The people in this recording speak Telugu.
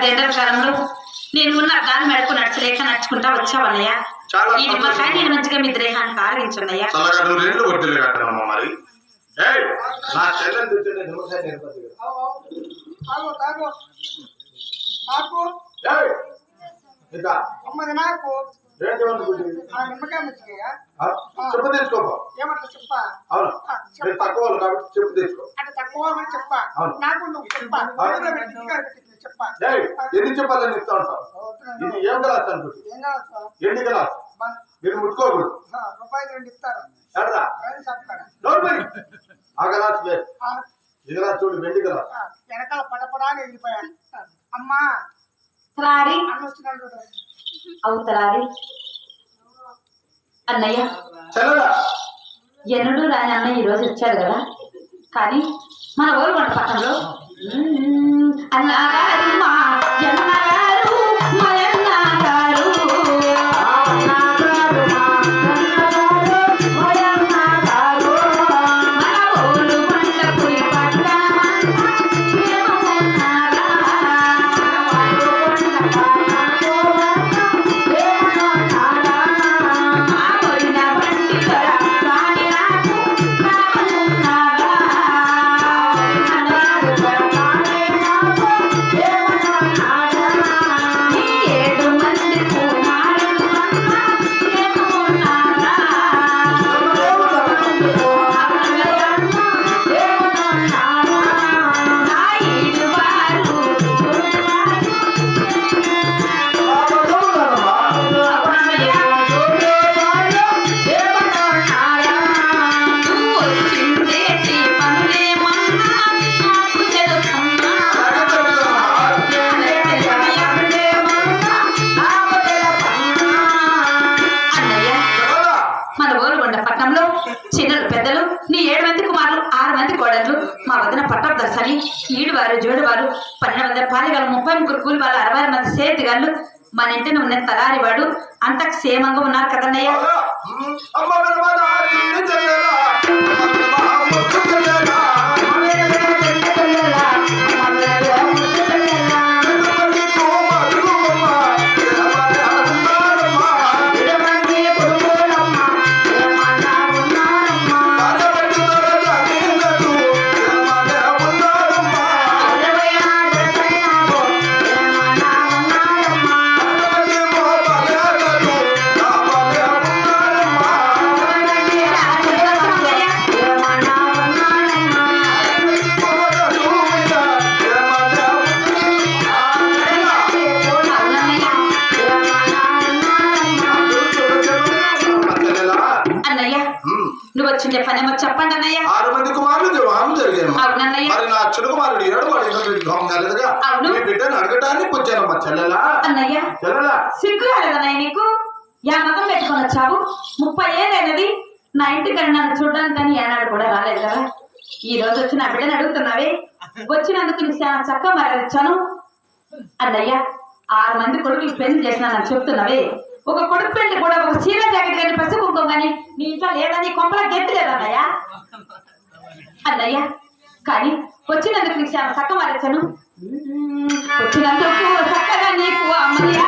ఏడాది ఎండల కాలంలో నేను ఉన్న దాని మెడకు నడుచలేక నడుచుకుంటా వచ్చావన్నయ్య. ఈ నిమ్మకాయ నేను మంచిగా మీ దేహానికి ఆరగించన్నయ్యా. అమ్మది నాకు నిమ్మకాయ మంచిగా చెప్పు తెచ్చుకోపా. ఏమంటా చెప్పా? తక్కువ కాబట్టి చెప్పు తెచ్చుకో. అంటే తక్కువ చెప్పా నాకు నువ్వు చెప్పా చెప్పా. ఎన్ని చెప్పాలని ఇస్తా ఉంటావు? ఇది ఏం గ్లాస్ అనుకుంటు? ఎండి గ్లాస్ మీరు ముట్టుకోకూడదు. రూపాయలు 2 ఇస్తారు. ఆ గ్లాస్ ఈ గ్లాస్ చూడు, వెండి గ్లాస్. వెనకాల పటపడా వెళ్ళిపోయాను. అమ్మా తలారి అన్న వచ్చినాడు అవుతలారి అన్నయ్య. ఎన్నడూ రాని అన్న ఈ రోజు వచ్చాడు కదా. కానీ మన ఊరుకొండ పట్టణంలో అన్నగారు మా అన్నగారు మయన్నగారు ఈడువారు జోడువారు 12 పాలిగాలు 30 కూలి వాళ్ళు 60 మంది సేతిగాళ్ళు మన ఇంటిని ఉన్న తలారివాడు అంత క్షేమంగా ఉన్నారు కదన్నయ్య. చెప్పండి అన్నయ్య. 6 మంది కుమారులు వివాహం జరిగాను. మరి నా చిన్న కుమారుడు 7 బిడ్డను అడగటానికి వచ్చానమ్మా చెల్లెలా. అన్నయ్య చెల్లెలా సిగ్గు రాలేదన్నయ్య నీకు? యా మతం పెట్టుకొని వచ్చావు? 30 ఏళ్ళైనది నా ఇంటికి నన్ను చూడడానికి కానీ ఏనాడు కూడా రాలేదు కదా. ఈ రోజు వచ్చి నా బిడ్డను అడుగుతున్నావే. వచ్చినందుకు నీకు చాలా చక్కగా మరొచ్చాను అన్నయ్య. 6 మంది కొడుకులు పెళ్లి చేసినానని చెప్తున్నావే. ఒక కొడుకు పెళ్లి కూడా ఒక చీర జాకెట్ కానీ పసుపు కుంకుమ కానీ నీ ఇంట్లో లేదని కొంపలా గెత్తి లేదన్నయ్య. అన్నయ్య కానీ వచ్చినందుకు నీకు చాలా చక్క మరొచ్చాను. వచ్చినందుకు చక్కగా నీకు అమ్మయ్య